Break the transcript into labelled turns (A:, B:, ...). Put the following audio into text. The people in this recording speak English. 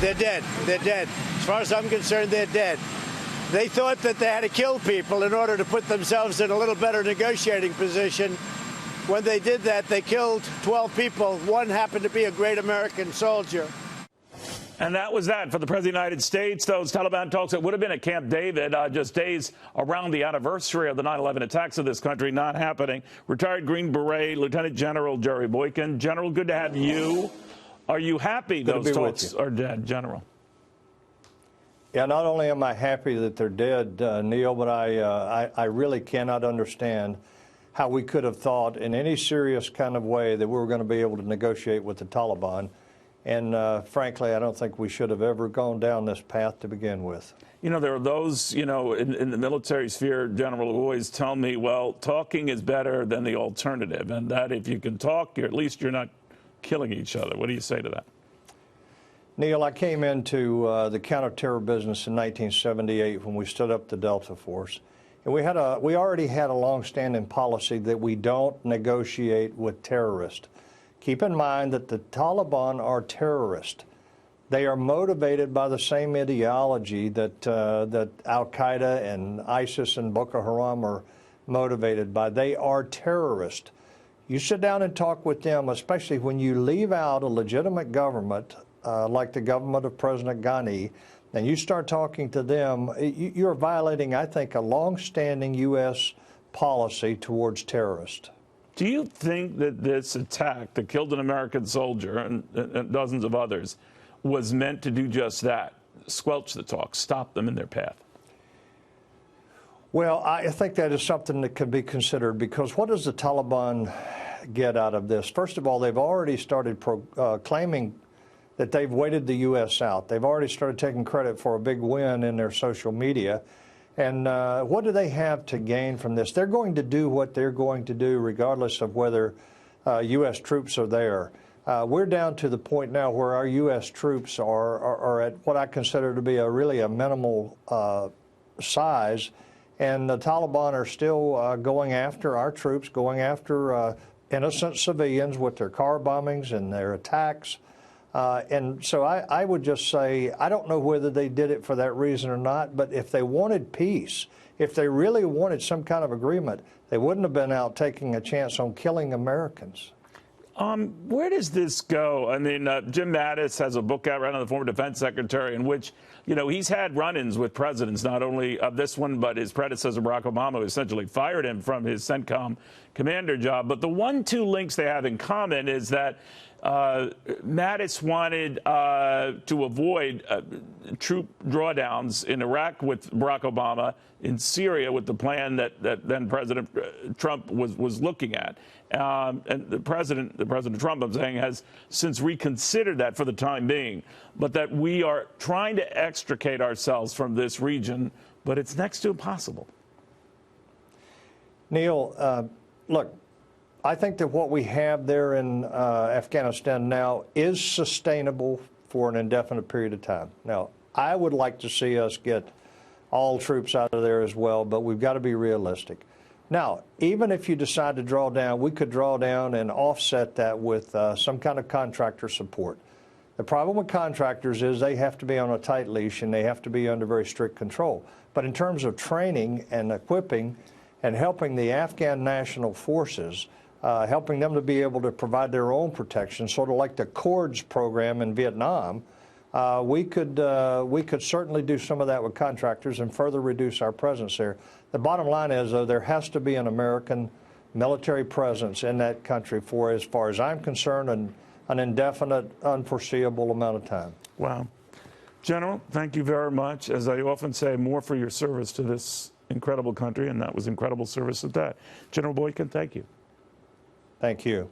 A: They're dead. They're dead. As far as I'm concerned, they're dead. They thought that they had to kill people in order to put themselves in a little better negotiating position. When they did that, they killed 12 people. One happened to be a great American soldier.
B: And that was that for the President of the United States. Those Taliban talks that would have been at Camp David just days around the anniversary of the 9/11 attacks of this country, not happening. Retired Green Beret Lieutenant General Jerry Boykin. General, good to have you. Are you happy those talks are dead, General?
C: Yeah, not only am I happy that they're dead, Neil, but I really cannot understand how we could have thought in any serious kind of way that we were going to be able to negotiate with the Taliban. And frankly, I don't think we should have ever gone down this path to begin with.
B: You know, there are those, you know, in the military sphere, General, who always tell me, well, talking is better than the alternative, and that if you can talk, at least you're not killing each other. What do you say to that?
C: Neil, I came into the counterterror business in 1978 when we stood up the Delta Force. And we already had a long-standing policy that we don't negotiate with terrorists. Keep in mind that the Taliban are terrorists. They are motivated by the same ideology that Al-Qaeda and ISIS and Boko Haram are motivated by. They are terrorists. You sit down and talk with them, especially when you leave out a legitimate government like the government of President Ghani, and you start talking to them, you're violating, I think, a long-standing U.S. policy towards terrorists.
B: Do you think that this attack that killed an American soldier and dozens of others was meant to do just that, squelch the talks, stop them in their path?
C: Well, I think that is something that could be considered, because what does the Taliban get out of this? First of all, they've already started claiming that they've waited the U.S. out. They've already started taking credit for a big win in their social media. And what do they have to gain from this? They're going to do what they're going to do regardless of whether U.S. troops are there. We're down to the point now where our U.S. troops are at what I consider to be really a minimal size. And the Taliban are still going after our troops, going after innocent civilians with their car bombings and their attacks. And so I would just say, I don't know whether they did it for that reason or not, but if they wanted peace, if they really wanted some kind of agreement, they wouldn't have been out taking a chance on killing Americans.
B: Where does this go? I mean, Jim Mattis has a book out right now, the former defense secretary, in which, you know, he's had run-ins with presidents, not only of this one, but his predecessor, Barack Obama, who essentially fired him from his CENTCOM commander job. But the 1-2 links they have in common is that Mattis wanted to avoid troop drawdowns in Iraq with Barack Obama, in Syria with the plan that then President Trump was looking at. And the President Trump, I'm saying, has since reconsidered that for the time being, but that we are trying to extricate ourselves from this region, but it's next to impossible.
C: Neil, look, I think that what we have there in Afghanistan now is sustainable for an indefinite period of time. Now, I would like to see us get all troops out of there as well, but we've got to be realistic. Now, even if you decide to draw down, we could draw down and offset that with some kind of contractor support. The problem with contractors is they have to be on a tight leash and they have to be under very strict control. But in terms of training and equipping and helping the Afghan national forces, helping them to be able to provide their own protection, sort of like the Accords program in Vietnam, we could certainly do some of that with contractors and further reduce our presence there. The bottom line is, though, there has to be an American military presence in that country for, as far as I'm concerned, an indefinite, unforeseeable amount of time.
B: Wow. General, thank you very much. As I often say, more for your service to this incredible country, and that was incredible service at that. General Boykin, thank you.
C: Thank you.